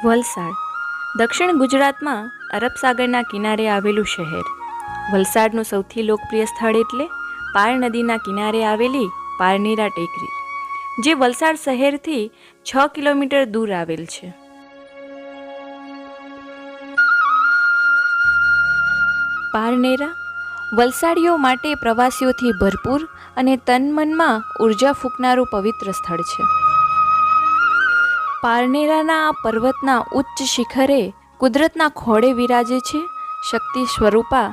વલસાડ દક્ષિણ ગુજરાતમાં અરબ સાગરના કિનારે આવેલું શહેર. વલસાડનું સૌથી લોકપ્રિય સ્થળ એટલે પાર નદીના કિનારે આવેલી પારનેરા ટેકરી, જે વલસાડ શહેરથી 6 કિલોમીટર દૂર આવેલ છે. પારનેરા વલસાડીઓ માટે પ્રવાસીઓથી ભરપૂર અને તન-મનમાં ઉર્જા ફૂંકનારું પવિત્ર સ્થળ છે. પારનેરાના આ પર્વતના ઉચ્ચ શિખરે કુદરતના ખોળે વિરાજે છે શક્તિ સ્વરૂપા